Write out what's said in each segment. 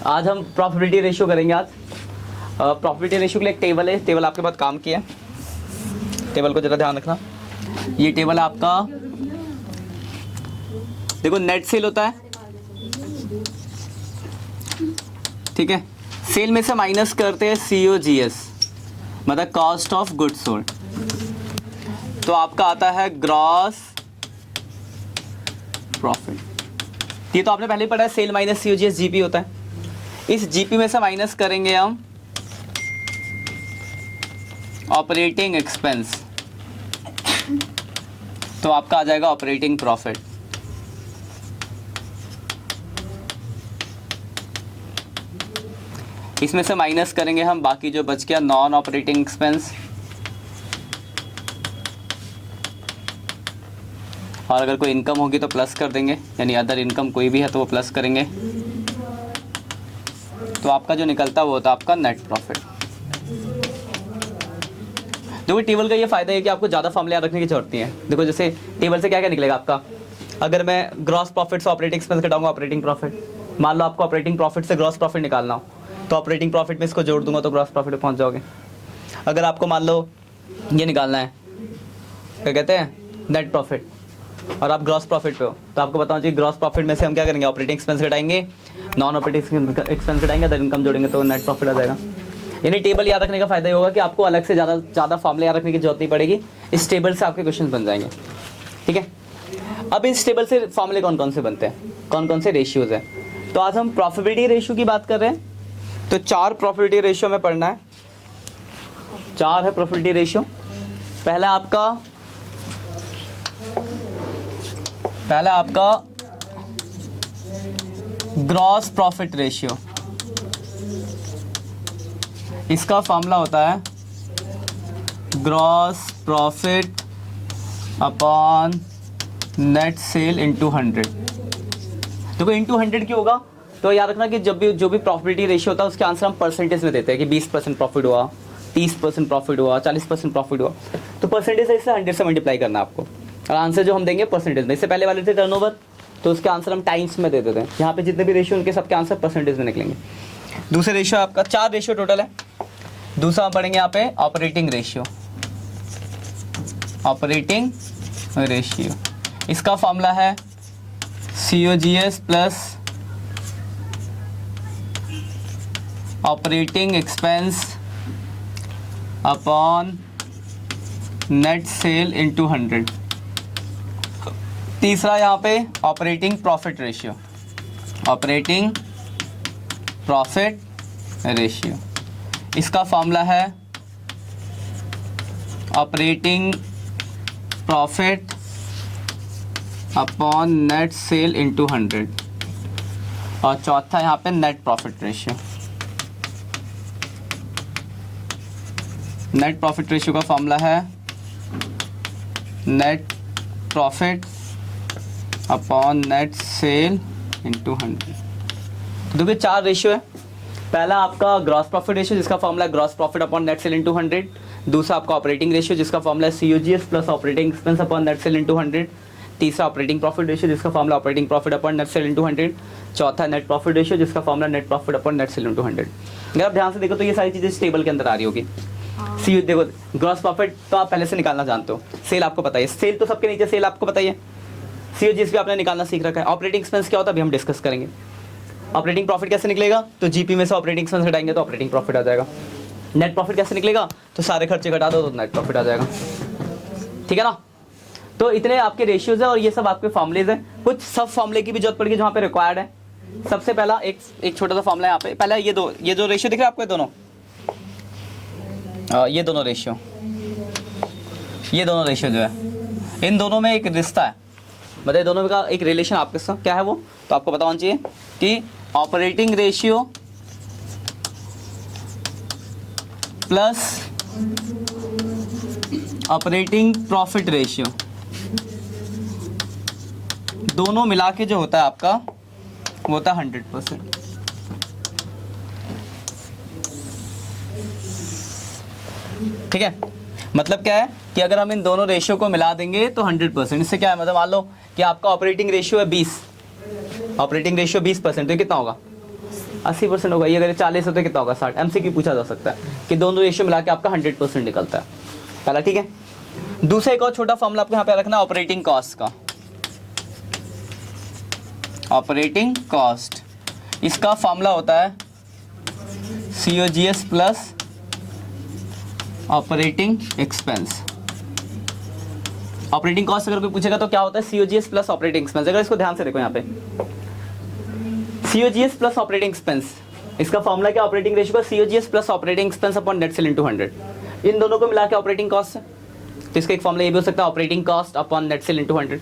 आज हम profitability ratio करेंगे। आज प्रॉफिटेबिलिटी रेशियो के लिए एक टेबल है, टेबल आपके पास काम किया है, टेबल को जरा ध्यान रखना। ये टेबल है आपका, देखो नेट सेल होता है, ठीक है। सेल में से माइनस करते हैं COGS, मतलब कॉस्ट ऑफ गुड्स सोल्ड, तो आपका आता है ग्रॉस प्रॉफिट। ये तो आपने पहले ही पढ़ा है, सेल माइनस COGS GP होता है। इस GP में से माइनस करेंगे हम ऑपरेटिंग एक्सपेंस, तो आपका आ जाएगा ऑपरेटिंग प्रॉफिट। इसमें से माइनस करेंगे हम बाकी जो बच गया नॉन ऑपरेटिंग एक्सपेंस, और अगर कोई इनकम होगी तो प्लस कर देंगे, यानी अदर इनकम कोई भी है तो वो प्लस करेंगे, तो आपका जो निकलता है वो होता है आपका नेट प्रॉफिट। देखो टेबल का ये फायदा है कि आपको ज़्यादा फॉर्मूले याद रखने की जरूरत नहीं है। देखो जैसे टेबल से क्या क्या निकलेगा आपका, अगर मैं ग्रॉस प्रॉफिट से ऑपरेटिंग एक्सपेंस घटाऊंगा ऑपरेटिंग प्रॉफिट, मान लो आपको ऑपरेटिंग प्रॉफिट से ग्रॉस प्रॉफिट निकालना हो तो ऑपरेटिंग प्रॉफिट में इसको जोड़ दूंगा तो ग्रॉस प्रॉफिट पे पहुंच जाओगे। अगर आपको मान लो ये निकालना है, क्या कहते हैं, नेट प्रॉफिट, और आप ग्रॉस प्रॉफिट पे हो, तो आपको बताओ जी ग्रॉस प्रॉफिट में से हम क्या करेंगे, ऑपरेटिंग एक्सपेंस घटाएंगे, नॉन ऑपरेटिंग एक्सपेंस घटाएंगे, अदर इनकम जोड़ेंगे तो नेट प्रॉफिट आ जाएगा। यानी टेबल याद रखने का फायदा ये होगा कि आपको अलग से ज़्यादा फॉर्मूले याद रखने की जरूरत नहीं पड़ेगी, इस टेबल से आपके क्वेश्चन बन जाएंगे, ठीक है। अब इस टेबल से फॉर्मूले कौन कौन से बनते हैं, कौन कौन से रेशियोज हैं, तो आज हम प्रॉफिटेबिलिटी रेशियो की बात कर रहे हैं। तो 4 प्रॉफिटेबिलिटी रेशियो में पढ़ना है, 4 है प्रॉफिटेबिलिटी रेशियो। पहला आपका ग्रॉस प्रॉफिट रेशियो, इसका फॉर्मूला होता है gross profit upon net cell into 100। देखो इंटू 100 क्यों होगा, तो याद रखना कि जो भी प्रॉफिटेबिलिटी रेशियो होता है उसके आंसर हम परसेंटेज में देते हैं कि 20% प्रॉफिट हुआ, 30% प्रॉफिट हुआ, 40% प्रॉफिट हुआ, तो परसेंटेज से इसे 100 से मल्टीप्लाई करना है आपको, और आंसर जो हम देंगे परसेंटेज में। इससे पहले वाले थे टर्नओवर, तो उसके आंसर हम टाइम्स में दे देते हैं। यहाँ पे जितने भी रेशियो उनके सबके आंसर परसेंटेज में निकलेंगे। दूसरे रेशियो आपका 4 रेशियो टोटल है। दूसरा हम पढ़ेंगे यहाँ पे ऑपरेटिंग रेशियो, ऑपरेटिंग रेशियो, इसका फॉर्मूला है COGS plus operating expense upon net cell into 100। तीसरा यहाँ पे operating profit ratio, operating profit ratio, इसका फॉर्मूला है operating profit upon net cell into 100। और चौथा यहाँ पे net profit ratio, net profit ratio का फॉर्मूला है net profit upon net cell into 100। तो देखिए 4 रेशियो है। पहला आपका ग्रॉस प्रॉफिट रेशियो जिसका फॉर्मूला है gross profit upon net cell into 100। दूसरा आपका ऑपरेटिंग रेशियो जिसका फॉर्मूला है COGS plus operating expense upon net cell into 100। तीसरा ऑपरेटिंग प्रॉफिट रेशियो जिसका formula operating profit upon net cell into 100। चौथा net profit ratio जिसका formula net profit upon net cell into 100। अगर आप ध्यान से देखो तो ये सारी चीज़ें इस टेबल के अंदर आ रही होगी। सी देखो ग्रॉस प्रॉफिट तो आप पहले से निकालना जानते हो, सेल आपको पता है, सेल तो सबके नीचे सेल आपको पता ही है, COGS भी आपने निकालना सीख रखा है। ऑपरेटिंग एक्सपेंस क्या होता है अभी हम डिस्कस करेंगे। ऑपरेटिंग प्रॉफिट कैसे निकलेगा, तो GP में से ऑपरेटिंग एक्सपेंस हटाएंगे तो ऑपरेटिंग प्रॉफिट आ जाएगा। नेट प्रॉफिट कैसे निकलेगा, तो सारे खर्चे घटा दो तो नेट प्रॉफिट आ जाएगा, ठीक है ना। तो इतने आपके रेशियोज है और ये सब आपके फॉर्मुलेज हैं। कुछ सब फॉर्मुले की भी जरूरत पड़ेगी जहाँ पे रिक्वायर्ड है। सबसे पहला एक छोटा सा फॉर्मुला यहाँ पे, पहला ये जो रेशियो दिख रहा है आपको, ये दोनों रेशियो जो है, इन दोनों में एक रिश्ता है, मतलब दोनों का एक रिलेशन आपके साथ क्या है वो, तो आपको पता होना चाहिए कि operating ratio plus operating profit ratio दोनों मिला के जो होता है आपका वो होता है 100%। ठीक है, मतलब क्या है कि अगर हम इन दोनों रेशियो को मिला देंगे तो 100%। इससे क्या है, मतलब मान लो कि आपका ऑपरेटिंग रेशियो है 20, ऑपरेटिंग रेशियो 20%, तो कितना होगा 80% होगा। ये अगर 40 होता है कितना होगा 60। MCQ पूछा जा सकता है कि दोनों रेशियो मिला के आपका 100% निकलता है पहला, ठीक है। दूसरा एक और छोटा फॉर्मूला आपको यहाँ पे रखना है ऑपरेटिंग कॉस्ट का। ऑपरेटिंग कॉस्ट, इसका फॉर्मूला होता है COGS plus operating expense. Operating cost अगर कोई पूछेगा तो क्या होता है COGS प्लस ऑपरेटिंग एक्सपेंस। अगर इसको ध्यान से देखो यहाँ पे COGS प्लस ऑपरेटिंग एक्सपेंस, इसका फॉर्मूला क्या ऑपरेटिंग रेशियो का COGS plus operating expense upon net cell into 100। इन दोनों को मिला के ऑपरेटिंग कॉस्ट है, तो इसका एक फॉर्मूला ये भी हो सकता है operating cost upon net cell into 100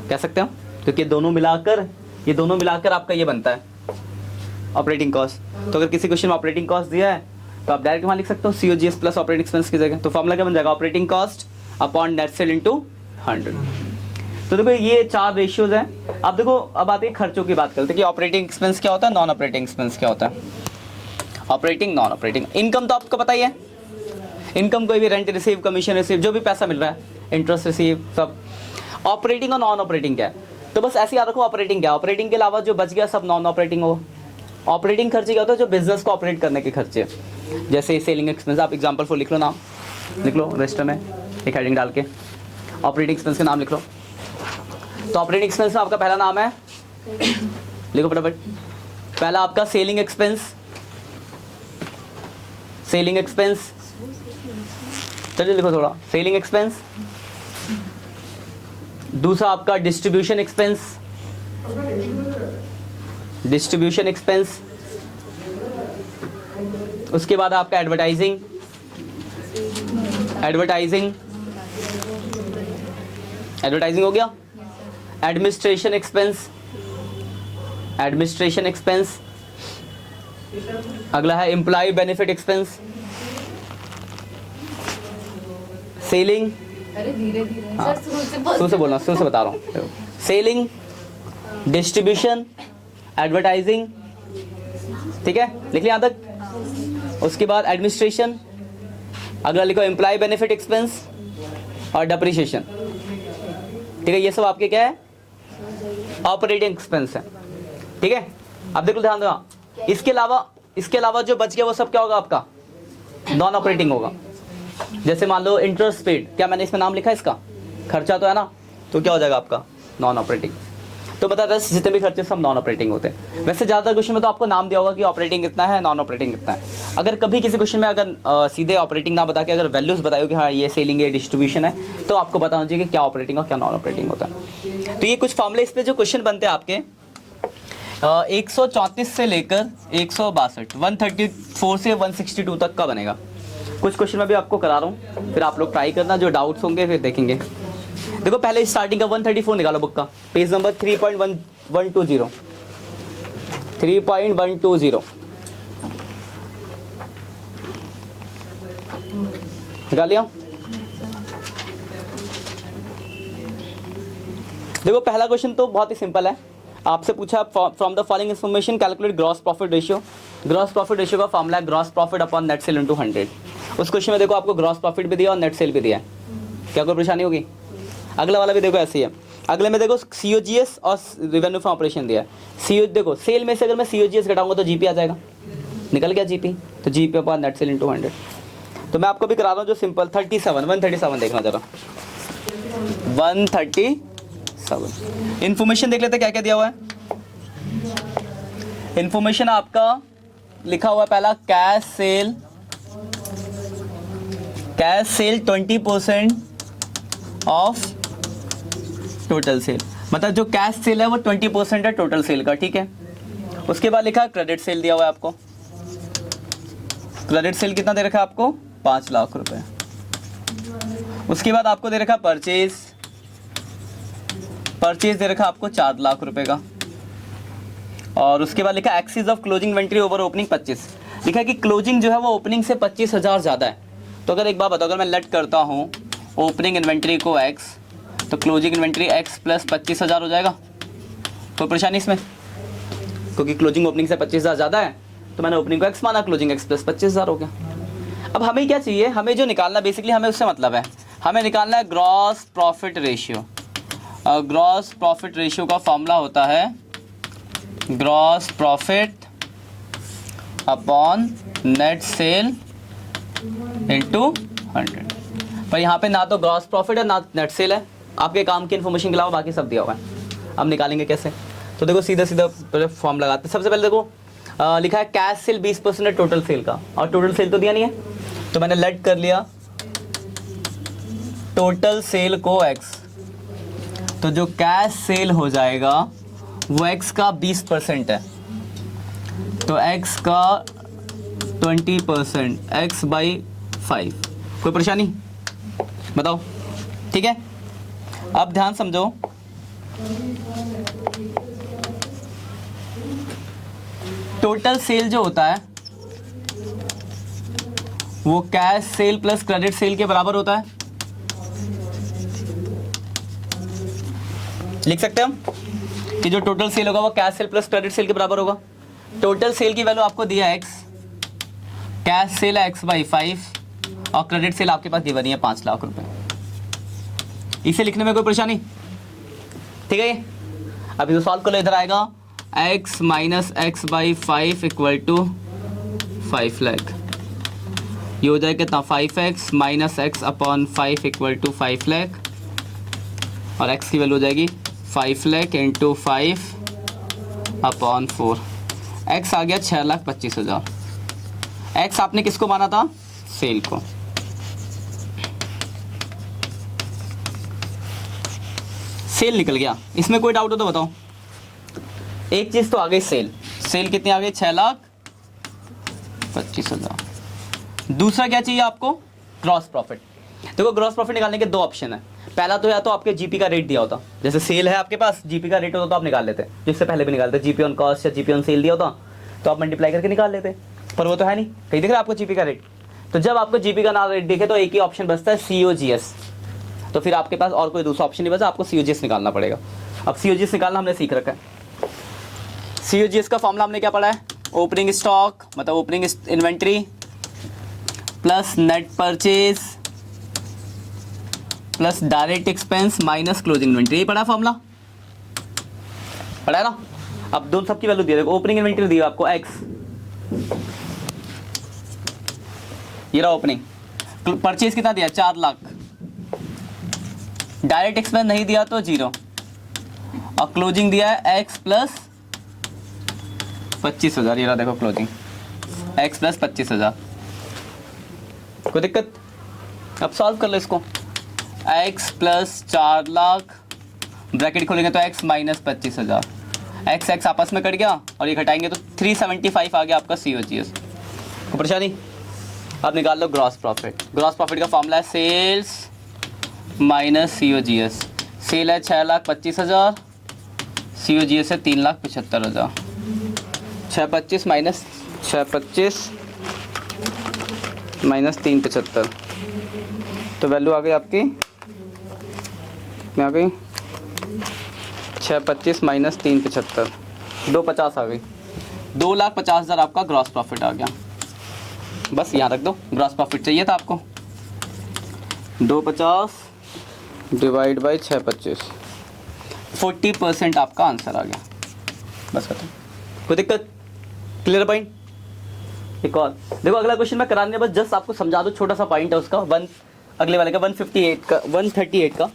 कह सकते हो, क्योंकि ये दोनों मिलाकर आपका ये बनता है ऑपरेटिंग कॉस्ट। तो अगर किसी क्वेश्चन में ऑपरेटिंग कॉस्ट दिया है तो आप डायरेक्ट वहाँ लिख सकते हो COGS प्लस ऑपरेटिंग एक्सपेंस की जगह। तो फॉर्मूला क्या बन जाएगा operating cost upon net cell into 100। तो देखो ये 4 रेशियोज हैं। अब देखो अब आते हैं खर्चों की बात करते हैं कि ऑपरेटिंग एक्सपेंस क्या होता है, नॉन ऑपरेटिंग एक्सपेंस क्या होता है। Operating, non operating. इनकम तो आपको पता ही है, इनकम कोई भी रेंट रिसीव, कमीशन रिसीव, जो भी पैसा मिल रहा है, इंटरेस्ट रिसीव, सब। ऑपरेटिंग और नॉन ऑपरेटिंग क्या है, तो बस ऐसे याद रखो ऑपरेटिंग क्या है। ऑपरेटिंग के अलावा जो बच गया सब नॉन ऑपरेटिंग हो। ऑपरेटिंग खर्चे क्या होता है, जो बिजनेस को ऑपरेट करने के खर्चे, जैसे सेलिंग एक्सपेंस। आप एग्जाम्पल फॉर लिख लो, नाम लिख लो रजिस्टर में एक हेडिंग डाल के ऑपरेटिंग एक्सपेंस के नाम लिख लो। तो ऑपरेटिंग एक्सपेंस में आपका पहला नाम है, लिखो फटाफट, पहला आपका सेलिंग एक्सपेंस, सेलिंग एक्सपेंस, चलिए लिखो थोड़ा, सेलिंग एक्सपेंस। दूसरा आपका डिस्ट्रीब्यूशन एक्सपेंस, डिस्ट्रीब्यूशन एक्सपेंस। उसके बाद आपका एडवर्टाइजिंग, एडवर्टाइजिंग, एडवर्टाइजिंग हो गया। Administration expense, administration expense. अगला है एम्प्लॉय बेनिफिट एक्सपेंस, सेलिंग, अरे धीरे धीरे हाँ, शुरू से बोलना, शुरू से बता रहा हूँ। सेलिंग, डिस्ट्रीब्यूशन, एडवर्टाइजिंग, ठीक है, लिख लिया यहाँ तक। उसके बाद एडमिनिस्ट्रेशन, अगला लिखो एम्प्लॉय बेनिफिट एक्सपेंस और डिप्रिसिएशन, ठीक है। ये सब आपके क्या है, ऑपरेटिंग एक्सपेंस है, ठीक है। अब देखो ध्यान दो, इसके अलावा जो बच गया वो सब क्या होगा आपका, नॉन ऑपरेटिंग होगा। जैसे मान लो इंटरेस्ट पेड, क्या मैंने इसमें नाम लिखा है, इसका खर्चा तो है ना, तो क्या हो जाएगा आपका नॉन ऑपरेटिंग। तो बता रहे जितने भी खर्चे सब नॉन ऑपरेटिंग होते हैं। वैसे ज़्यादा क्वेश्चन में तो आपको नाम दिया होगा कि ऑपरेटिंग कितना है, नॉन ऑपरेटिंग कितना है। अगर कभी किसी क्वेश्चन में अगर सीधे ऑपरेटिंग ना बता के अगर वैल्यूज बताओ कि हाँ ये सेलिंग है, डिस्ट्रीब्यूशन है, तो आपको बताना चाहिए कि क्या ऑपरेटिंग और क्या नॉन ऑपरेटिंग होता है। तो ये कुछ फॉर्मूले इस पर जो क्वेश्चन बनते हैं आपके 134 से लेकर 162, 134 से 162 तक का बनेगा। कुछ क्वेश्चन में भी आपको करा रहा हूँ, फिर आप लोग ट्राई करना, जो डाउट्स होंगे फिर देखेंगे। देखो पहले स्टार्टिंग का 134 निकालो बुक का, पेज नंबर 3.120, 3.120 निकाल लिया। देखो पहला क्वेश्चन तो बहुत ही सिंपल है, आपसे पूछा from the following information calculate gross profit ratio. Gross profit ratio का फॉर्मूला है gross profit upon net cell into 100। उस क्वेश्चन में देखो आपको ग्रॉस प्रॉफिट भी दिया और नेट सेल भी दिया है, क्या कोई परेशानी होगी। अगला वाला भी देखो ऐसे ही है, अगले में देखो COGS और रेवेन्यू फ्रॉम ऑपरेशन दिया है। देखो सेल में से अगर मैं COGS घटाऊंगा तो GP आ जाएगा, निकल गया GP, तो GP upon net cell into 100। तो मैं आपको भी करा रहा हूँ जो सिंपल 137 देखना जरा, 137 इन्फॉर्मेशन देख लेते क्या क्या दिया हुआ है। इन्फॉर्मेशन आपका लिखा हुआ है पहला cash cell 20% of total sale, मतलब जो कैश सेल है वो 20% है टोटल सेल का, ठीक है। उसके बाद लिखा क्रेडिट सेल दिया हुआ है आपको, क्रेडिट सेल कितना दे रखा है आपको 5 लाख रुपए। उसके बाद आपको दे रखा परचेज दे रखा आपको 4 लाख रुपए का। और उसके बाद लिखा axis of closing inventory over opening 25, लिखा है कि क्लोजिंग जो है वो ओपनिंग से 25,000 ज़्यादा है। तो अगर एक बात बताओ, अगर मैं लेट करता हूँ ओपनिंग इन्वेंट्री को x, तो क्लोजिंग इन्वेंट्री x प्लस 25,000 हो जाएगा। कोई परेशानी इसमें, क्योंकि क्लोजिंग ओपनिंग से 25,000 ज़्यादा है, तो मैंने ओपनिंग को x माना, क्लोजिंग x प्लस 25,000 हो गया। अब हमें क्या चाहिए, हमें जो निकालना बेसिकली हमें उससे मतलब है, हमें निकालना है gross profit ratio. Gross profit ratio का फॉर्मूला होता है gross profit upon net cell into 100। पर यहाँ पे ना तो ग्रॉस प्रॉफिट है ना नेट सेल है, आपके काम की इन्फॉर्मेशन के अलावा बाकी सब दिया हुआ है। अब निकालेंगे कैसे, तो देखो सीधा सीधा पहले फॉर्म लगाते हैं। सबसे पहले देखो लिखा है कैश सेल 20% है टोटल सेल का, और टोटल सेल तो दिया नहीं है, तो मैंने लेट कर लिया टोटल सेल को x। तो जो कैश सेल हो जाएगा वो x का 20% है, तो x का 20%, x बाई 5। कोई परेशानी बताओ, ठीक है। अब ध्यान समझो, टोटल सेल जो होता है वो cash cell plus credit sale के बराबर होता है। लिख सकते हैं हम कि जो टोटल सेल होगा वो cash cell plus credit sale के बराबर होगा। टोटल सेल की वैल्यू आपको दिया है x, कैश सेल है x बाई 5 और क्रेडिट सेल आपके पास गिवन है 5 लाख रुपए। इसे लिखने में कोई परेशानी, ठीक है। अभी तो सॉल्व कर लो, इधर आएगा x minus x by 5 equal to 5 lakh. ये हो जाएगा कितना, 5x minus x upon 5 equal to 5 lakh, और x की वैल्यू हो जाएगी 5 लाख इंटू 5 अपॉन 4। x आ गया 6,25,000। x आपने किसको माना था, सेल को। सेल निकल गया, इसमें कोई डाउट हो तो बताओ। एक चीज तो आ गई सेल, सेल कितनी आ गई, 6,25,000। दूसरा क्या चाहिए आपको, ग्रॉस प्रॉफिट। देखो ग्रॉस प्रॉफिट निकालने के दो ऑप्शन है। पहला तो या तो आपके जीपी का रेट दिया होता, जैसे सेल है आपके पास, जीपी का रेट होता तो आप निकाल लेते, जिससे पहले भी निकालते, जीपी ऑन कॉस्ट या जीपी ऑन सेल दिया होता तो आप मल्टीप्लाई करके निकाल लेते, पर वो तो है नहीं। कहीं दिख रहा है आपको जीपी का रेट। तो जब आपको जीपी का ना रेट दिखे तो एक ही ऑप्शन बचता है, सीओजीएस। तो फिर आपके पास और कोई दूसरा ऑप्शन नहीं बचा, आपको सीओजीएस निकालना पड़ेगा। अब सीओजीएस निकालना हमने सीख रखा है। सीओजीएस का फॉर्मूला हमने क्या पढ़ा है, ओपनिंग स्टॉक मतलब opening inventory plus net purchase plus direct expense minus closing inventory. ये पढ़ा फॉर्मूला, पढ़ा है ना। अब दोनों सबकी वैल्यू दिया, देखो ओपनिंग इन्वेंट्री दी आपको x, ये रहा ओपनिंग। परचेज कितना दिया, 4 लाख। डायरेक्ट एक्सपेंस नहीं दिया तो 0, और क्लोजिंग दिया है x प्लस 25,000। ये रहा देखो क्लोजिंग, x प्लस 25,000। कोई दिक्कत, अब सॉल्व कर लो इसको। x प्लस 4 लाख, ब्रैकेट खोलेंगे तो x माइनस 25,000, x आपस में कट गया और ये घटाएंगे तो 375 आ गया आपका सीओजीएस। कोई परेशानी। अब निकाल लो ग्रॉस प्रॉफिट। ग्रॉस प्रॉफिट का फॉर्मूला है सेल्स माइनस सीओजीएस। सेल है 6,25,000, सीओजीएस है 3,75,000। 625 माइनस 625 माइनस 375, तो वैल्यू आ गई आपकी, क्या आ गई, 625 माइनस 375, 250 आ गई। 2,50,000 आपका ग्रॉस प्रॉफिट आ गया। बस यहाँ रख दो, ग्रॉस प्रॉफिट चाहिए था आपको। 250 डिवाइड बाई 625, 40% आपका आंसर आ गया। बस खत्म, कोई दिक्कत, क्लियर पॉइंट। एक और देखो, अगला क्वेश्चन मैं कराने बस जस्ट आपको समझा दो, छोटा सा पॉइंट है उसका। अगले वाले का 158 का 138 का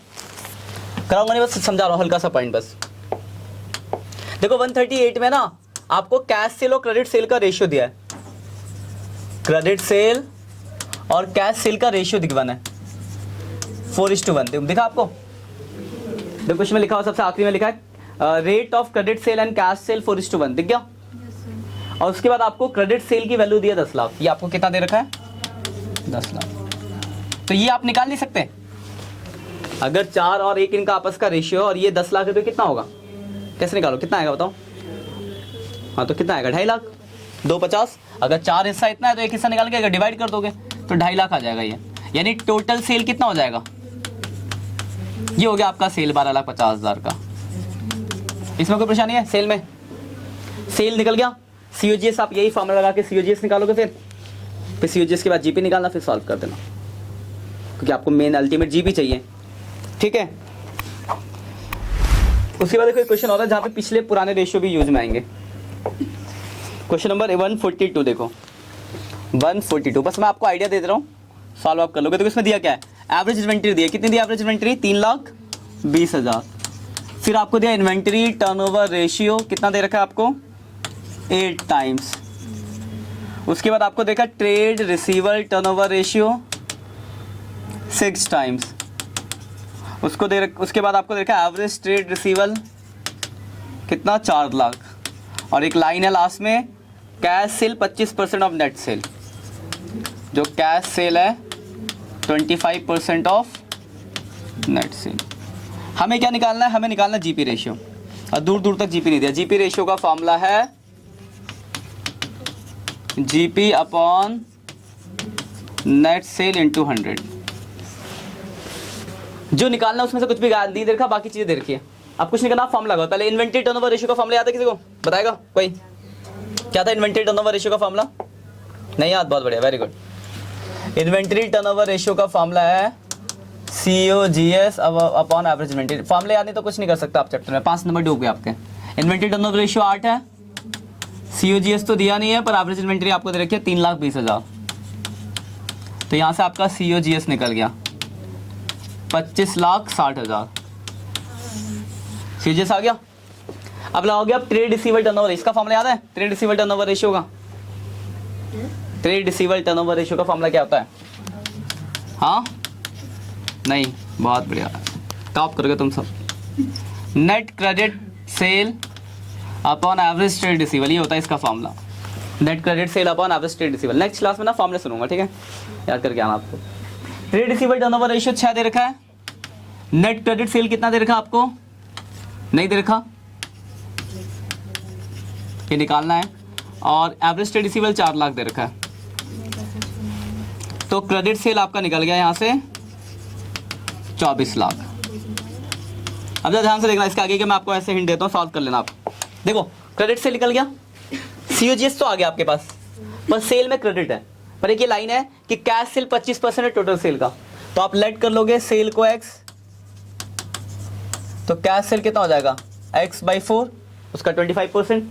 कराऊंगा नहीं, बस समझा रहा हूँ हल्का सा पॉइंट बस। देखो 138 में ना आपको कैश सेल और क्रेडिट सेल का रेशियो दिया है, क्रेडिट सेल और कैश सेल का रेशियो दिखवाना है 4:1। दिखा आपको, देखो क्वेश्चन में लिखा हुआ सबसे आखिरी में लिखा है rate of credit sale and cash cell 4:1, दिख गया। और उसके बाद आपको क्रेडिट सेल की वैल्यू दिया 10 लाख। ये आपको कितना दे रखा है, 10 लाख। तो ये आप निकाल नहीं सकते, अगर 4 और 1 इनका आपस का रेशियो और ये 10 लाख है तो कितना होगा, कैसे निकालो, कितना आएगा बताओ। हाँ तो कितना आएगा, 2.5 लाख। 250, अगर 4 हिस्सा इतना है तो 1 हिस्सा निकाल के अगर डिवाइड कर दोगे तो 2.5 लाख आ जाएगा ये। यानी टोटल सेल कितना हो जाएगा, ये हो गया आपका सेल 12,50,000 का। इसमें कोई परेशानी है, सेल में सेल निकल गया। सीओजीएस आप यही फॉर्मूला लगा के सीओजीएस निकालोगे, फिर सीओजीएस के बाद जीपी निकालना, फिर सॉल्व कर देना, क्योंकि आपको मेन अल्टीमेट जीपी चाहिए, ठीक है। उसके बाद कोई क्वेश्चन होता है जहाँ पे पिछले पुराने रेशियो भी यूज में आएंगे। क्वेश्चन नंबर 142 देखो 142, बस मैं आपको आइडिया दे दे रहा हूँ, सॉल्व आप कर लोगे। तो इसमें दिया क्या है, एवरेज इन्वेंट्री दी है, कितनी दी एवरेज इन्वेंट्री, 3,20,000। फिर आपको दिया इन्वेंट्री टर्नओवर रेशियो, कितना दे रखा है आपको, 8 टाइम्स। उसके बाद आपको देखा trade receiver turnover ratio 6 times. उसके बाद आपको देखा एवरेज ट्रेड रिसीवल कितना, 4 लाख। और एक लाइन है लास्ट में, cash cell 25% of net cell, जो कैश सेल है 25% ऑफ नेट सेल। हमें क्या निकालना है, हमें निकालना है जीपी रेशियो, और दूर दूर तक जीपी नहीं दिया। जीपी रेशियो का फॉर्मूला है GP upon net cell into 100। जो निकालना उसमें से कुछ भी नहीं दे रखा, बाकी चीजें दे रखी है। अब कुछ नहीं करना, फॉर्मूला लगाओ। पहले इन्वेंटरी टर्नओवर रेशियो का फॉर्मूला याद है किसी को, बताएगा कोई, क्या था इन्वेंटरी टर्नओवर रेशियो का फॉर्मूला, नहीं याद, बहुत बढ़िया, very good. Inventory turnover ratio का फॉर्मूला है COGS upon average inventory. Formula याद नहीं तो कुछ नहीं कर सकता आप चैप्टर में, 5 नंबर डूब गए आपके। इन्वेंटरी टर्नओवर रेशियो 8 है, COGS तो दिया नहीं है, पर एवरेज इन्वेंटरी आपको दे रखी है 3,20,000। तो यहाँ से आपका COGS निकल गया 25,60,000, COGS आ गया। अब लगाओगे आप ट्रेड रिसीवर टर्नओवर, इसका फॉर्मूला याद है, ट्रेड रिसीवर टर्नओवर रेशियो का, ट्रेड रिसीवर टर्नओवर रेशियो का फॉर्मूला क्या होता है, हाँ नहीं, बहुत बढ़िया, टॉप करोगे तुम सब। Net credit sale upon average trade रिसीवल, ये होता है इसका formula, net credit sale upon average trade रिसीवल। Next class में ना फॉर्मूला सुनूंगा, ठीक है, याद करके आना आपको। ट्रेड रिसीवर टर्नओवर रेशियो 6 दे रखा है, नेट क्रेडिट सेल कितना दे रखा आपको, नहीं दे रखा, ये निकालना है। और एवरेज ट्रेड रिसीवल 4 लाख दे रखा है, तो क्रेडिट सेल आपका निकल गया यहाँ से 24 लाख। अब जरा ध्यान से देखना, इसके आगे के मैं आपको ऐसे हिंट देता हूँ, सॉल्व कर लेना आप। देखो क्रेडिट सेल निकल गया, COGS तो आ गया आपके पास, पर सेल में क्रेडिट है। पर एक ये लाइन है कि कैश सेल 25% है टोटल सेल का, तो आप लेट कर लोगे सेल को x, तो कैश सेल कितना हो जाएगा x/4, उसका 25%।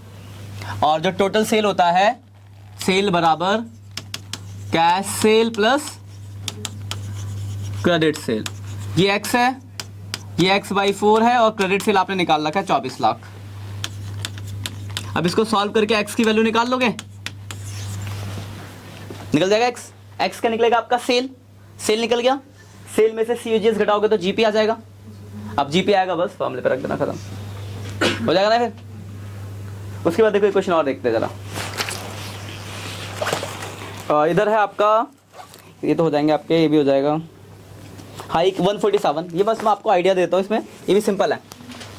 और जो टोटल सेल होता है, सेल बराबर cash cell plus credit sale, ये x है, ये x/4 है, और क्रेडिट सेल आपने निकाल रखा है 24 लाख। अब इसको सॉल्व करके x की वैल्यू निकाल लोगे, निकल जाएगा x का निकलेगा आपका सेल, सेल निकल गया, सेल में से COGS घटाओगे तो GP आ जाएगा। अब GP आएगा, बस फॉर्मूले पे रख देना, खत्म हो जाएगा ना। फिर उसके बाद देखो एक क्वेश्चन और देखते हैं जरा, इधर है आपका, ये तो हो जाएंगे आपके, ये भी हो जाएगा। हाइक 147, ये बस मैं आपको आइडिया देता हूँ, इसमें ये भी सिंपल है,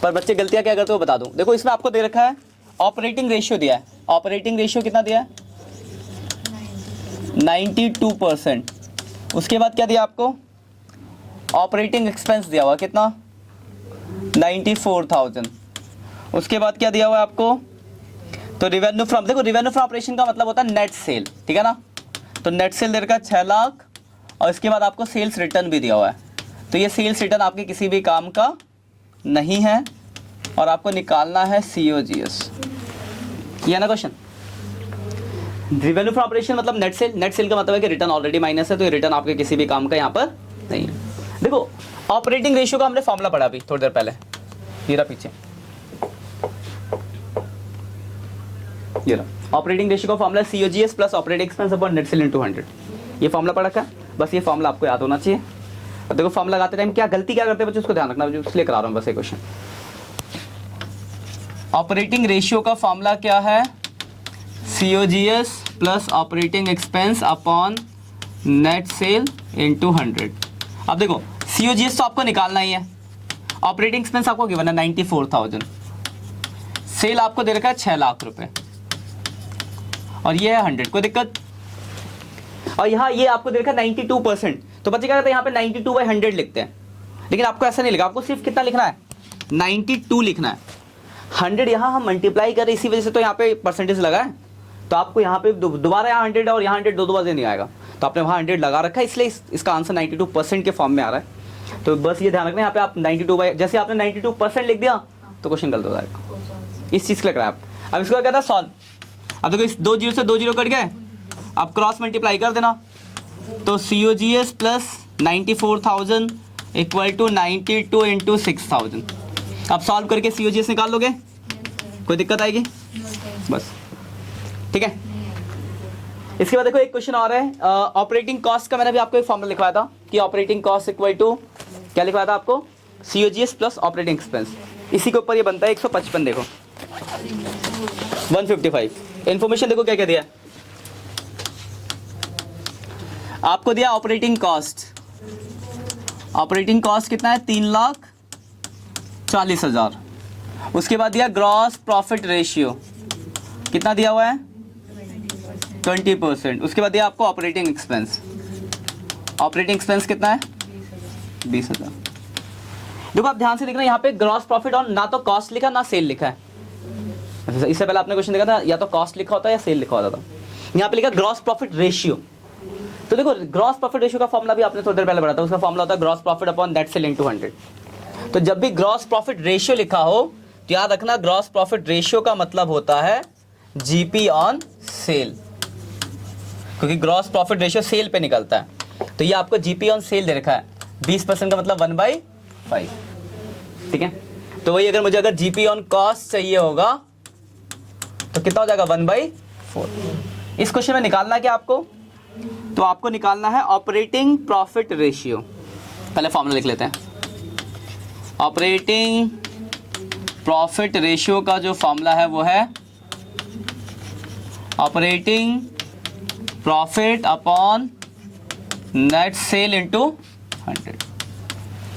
पर बच्चे गलतियाँ क्या करते हो बता दूँ। देखो इसमें आपको दे रखा है ऑपरेटिंग रेशियो दिया है, ऑपरेटिंग रेशियो कितना दिया है 92%। उसके बाद क्या दिया आपको, ऑपरेटिंग एक्सपेंस दिया हुआ कितना 94,000। उसके बाद क्या दिया हुआ है आपको, तो रिवेन्यू फ्रॉम, देखो रिवेन्यू फ्रॉम ऑपरेशन का मतलब होता है नेट सेल, ठीक है ना, तो नेट सेल दे रखा है 6 लाख। और इसके बाद आपको सेल्स रिटर्न भी दिया हुआ है, तो ये सेल्स रिटर्न आपके किसी भी काम का नहीं है, और आपको निकालना है COGS, ये ना क्वेश्चन। रिवेन्यू फ्रॉम ऑपरेशन मतलब नेट सेल, नेट सेल का मतलब है कि रिटर्न ऑलरेडी माइनस है, तो ये रिटर्न आपके किसी भी काम का यहाँ पर नहीं है। देखो ऑपरेटिंग रेशियो का हमने फॉर्मूला पढ़ा अभी थोड़ी देर पहले, ये रहा पीछे, ये रहा ऑपरेटिंग रेशियो का formula COGS plus operating expense upon net cell into 100। ये फॉर्मूला पढ़ा का, बस ये फॉर्मूला आपको याद होना चाहिए। और देखो फॉर्मूला लगाते टाइम क्या गलती क्या करते हैं बच्चों, उसको ध्यान रखना, इसलिए करा रहा हूँ बस ये क्वेश्चन। ऑपरेटिंग रेशियो का फॉर्मूला क्या है, COGS plus operating expense upon net cell into 100। अब देखो COGS तो आपको निकालना ही है, ऑपरेटिंग एक्सपेंस आपको गिवन है 94,000, सेल आपको दे रखा है 6 लाख रुपए, और ये है 100, कोई दिक्कत। और यहाँ ये आपको दे रखा है 92%, तो बच्चे क्या करते हैं यहाँ पे 92/100 लिखते हैं, लेकिन आपको ऐसा नहीं लिखा, आपको सिर्फ कितना लिखना है 92 लिखना है। 100 यहाँ हम मल्टीप्लाई कर रहे इसी वजह से तो यहाँ पे परसेंटेज लगा है, तो आपको यहाँ पे दोबारा यहाँ 100 और यहाँ 100 दो बार नहीं आएगा, तो आपने वहाँ 100 लगा रखा है, इसलिए इसका आंसर 92% के फॉर्म में आ रहा है। तो बस ये ध्यान रखना, यहाँ पे आप 92 जैसे आपने 92% लिख दिया तो क्वेश्चन गलत हो जाएगा, इस चीज़ के लग रहा है आप। अब इसको क्या कहता है सॉल्व, अब देखो इस 2 जीरो से 2 जीरो कट गए, अब क्रॉस मल्टीप्लाई कर देना, तो COGS plus 94,000 equal to 92 into 6,000। अब सॉल्व करके COGS निकाल लोगे, कोई दिक्कत आएगी? बस ठीक है। इसके बाद देखो एक क्वेश्चन और है, ऑपरेटिंग कॉस्ट का मैंने भी आपको एक फॉर्मूला लिखवाया था कि ऑपरेटिंग कॉस्ट इक्वल टू क्या लिखवाया था आपको, COGS प्लस ऑपरेटिंग एक्सपेंस। इसी के ऊपर ये बनता है 155, देखो 155। इंफॉर्मेशन देखो क्या क्या दिया, आपको दिया ऑपरेटिंग कॉस्ट, ऑपरेटिंग कॉस्ट कितना है 3,40,000। उसके बाद दिया ग्रॉस प्रॉफिट रेशियो, कितना दिया हुआ है 20%। उसके बाद दिया आपको ऑपरेटिंग एक्सपेंस, ऑपरेटिंग एक्सपेंस कितना है 20,000। देखो आप ध्यान से देखना, यहाँ पे ग्रॉस प्रॉफिट और ना तो कॉस्ट लिखा ना सेल लिखा है। इससे पहले आपने क्वेश्चन देखा था या तो कॉस्ट लिखा होता है या सेल लिखा होता था, यहाँ पे लिखा ग्रॉस प्रॉफिट रेशियो। तो देखो ग्रॉस प्रॉफिट रेशियो का फॉर्मूला भी आपने थोड़ी देर पहले पढ़ा था, उसका फॉर्मूला होता है gross profit upon net cell into 100। तो जब भी ग्रॉस प्रॉफिट रेशियो लिखा हो तो याद रखना ग्रॉस प्रॉफिट रेशियो का मतलब होता है GP ऑन सेल, क्योंकि ग्रॉस प्रॉफिट रेशियो सेल पे निकलता है। तो ये आपको GP ऑन सेल दे रखा है, 20% का मतलब 1/5, ठीक है। तो वही अगर मुझे GP ऑन कॉस्ट चाहिए होगा तो कितना हो जाएगा 1/4। इस क्वेश्चन में निकालना क्या आपको, तो आपको निकालना है ऑपरेटिंग प्रॉफिट रेशियो। पहले फॉर्मूला लिख लेते हैं, ऑपरेटिंग प्रॉफिट रेशियो का जो फॉर्मूला है वो है operating profit upon net cell into 100।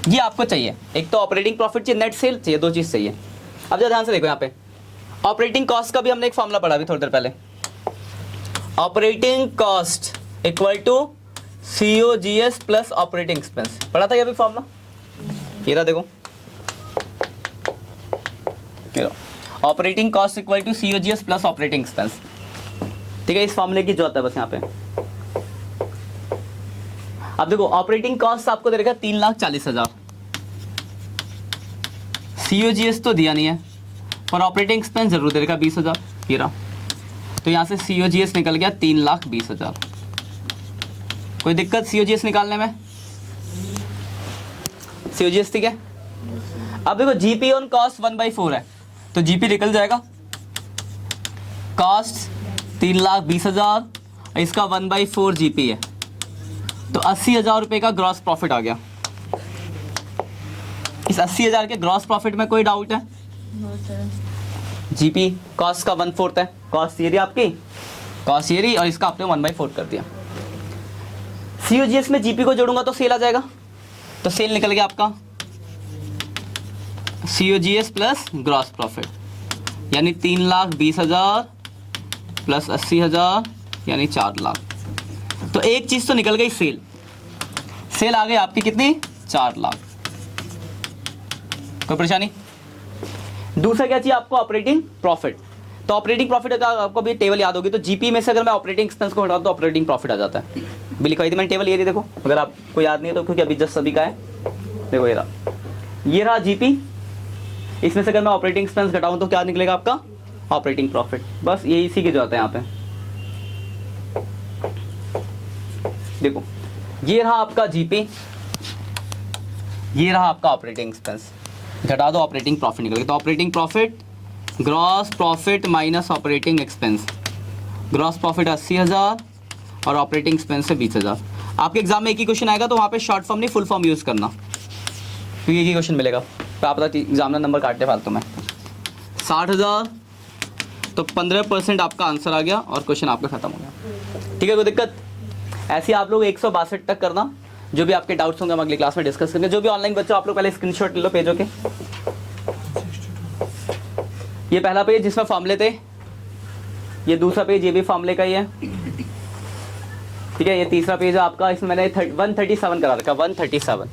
ये आपको चाहिए, एक तो ऑपरेटिंग प्रॉफिट चाहिए, नेट सेल चाहिए, दो चीज चाहिए। अब जरा ध्यान से देखो, यहाँ पे ऑपरेटिंग कॉस्ट का भी हमने एक फॉर्मूला पढ़ा अभी थोड़ी देर पहले, operating cost equal to COGS plus operating expense, पढ़ा था ये भी फॉर्मूला, ये रहा देखो, operating cost equal to COGS plus operating expense, ठीक है। इस फॉर्मूले की जरूरत है बस यहाँ पे। अब देखो ऑपरेटिंग कॉस्ट आपको दे रखा 3,40,000, COGS तो दिया नहीं है पर ऑपरेटिंग एक्सपेंस जरूर दे रखा 20,000, ये रहा। तो यहाँ से COGS निकल गया 3,20,000। कोई दिक्कत COGS निकालने में? COGS ठीक है। अब देखो GP ऑन कॉस्ट 1/4 है, तो GP निकल जाएगा, कॉस्ट 3,20,000, इसका 1/4 GP है, तो 80,000 रुपये का ग्रॉस प्रॉफिट आ गया। इस 80,000 के ग्रॉस प्रॉफिट में कोई डाउट है? GP कॉस्ट का 1/4 है, कॉस्ट ये रही आपकी, कॉस्ट ये रही, और इसका आपने 1/4 कर दिया। COGS में GP को जोड़ूंगा तो सेल आ जाएगा, तो सेल निकल गया आपका COGS प्लस ग्रॉस प्रॉफिट, यानी 3,20,000 प्लस 80,000 यानी 4 लाख। तो एक चीज तो निकल गई, सेल, सेल आ गई आपकी कितनी 4 लाख। कोई परेशानी? दूसरा क्या चाहिए आपको, ऑपरेटिंग प्रॉफिट। तो ऑपरेटिंग प्रॉफिट का आपको भी टेबल याद होगी, तो GP में से अगर मैं ऑपरेटिंग एक्सपेंस को हटाऊं तो ऑपरेटिंग प्रॉफिट आ जाता है। भी लिखवाई थी मैंने टेबल, ये रही देखो, अगर आपको याद नहीं है तो, क्योंकि अभी जस्ट सभी का है, देखो ये रहा GP, इसमें से अगर मैं ऑपरेटिंग एक्सपेंस घटाऊं तो क्या निकलेगा आपका ऑपरेटिंग प्रॉफिट। बस ये इसी की जरूरत है यहाँ पे। देखो ये रहा आपका GP, ये रहा आपका ऑपरेटिंग एक्सपेंस, घटा दो ऑपरेटिंग प्रॉफिट निकल गया। तो operating profit gross profit minus operating expense, gross profit 80,000 और ऑपरेटिंग एक्सपेंस से 20,000। आपके एग्जाम में एक ही क्वेश्चन आएगा तो वहाँ पे शॉर्ट फॉर्म नहीं फुल फॉर्म यूज़ करना, क्योंकि एक ही क्वेश्चन मिलेगा। तो आप पता एग्जामिनर नंबर काटते फालतू में। 60,000 तो 15% आपका आंसर आ गया और क्वेश्चन आपका खत्म हो गया, ठीक है। कोई दिक्कत? ऐसे आप लोग 162 तक करना, जो भी आपके डाउट्स होंगे हम अगली क्लास में डिस्कस करेंगे। जो भी ऑनलाइन बच्चों आप लोग पहले स्क्रीनशॉट ले लो पेजों के। ये पहला पेज जिसमें फॉर्मूले थे, ये दूसरा पेज ये भी फॉर्मूले का ही है, ठीक है। ये तीसरा पेज है आपका, इसमें मैंने 137 करा रखा, 137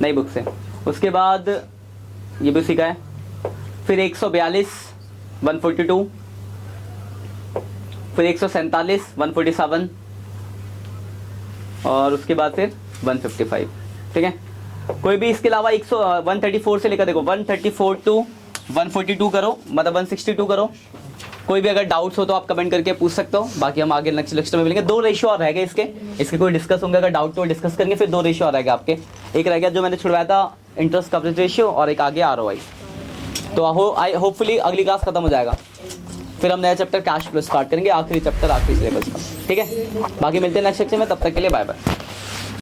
नई बुक से। उसके बाद ये भी सीखा है, फिर 142 142, फिर 147 147 और उसके बाद फिर 155, ठीक है। कोई भी इसके अलावा 134 से लेकर देखो 134 टू 142 करो, मतलब 162 करो, कोई भी अगर डाउट्स हो तो आप कमेंट करके पूछ सकते हो, बाकी हम आगे नेक्स्ट लेक्चर में मिलेंगे। 2 रेशियो और रह गए इसके कोई डिस्कस होंगे, अगर डाउट तो डिस्कस करेंगे। फिर 2 रेशियो और रहेगा आपके, एक रह गया जो मैंने छुड़वाया था इंटरेस्ट कवरेज रेशियो, और एक आगे ROI। तो होपफुली अगली क्लास खत्म हो जाएगा, फिर हम नया चैप्टर कैश फ्लो स्टार्ट करेंगे, आखिरी चैप्टर आखिरी सिलेबस का, ठीक है। बाकी मिलते हैं नेक्स्ट लेक्चर में, तब तक के लिए बाय बाय।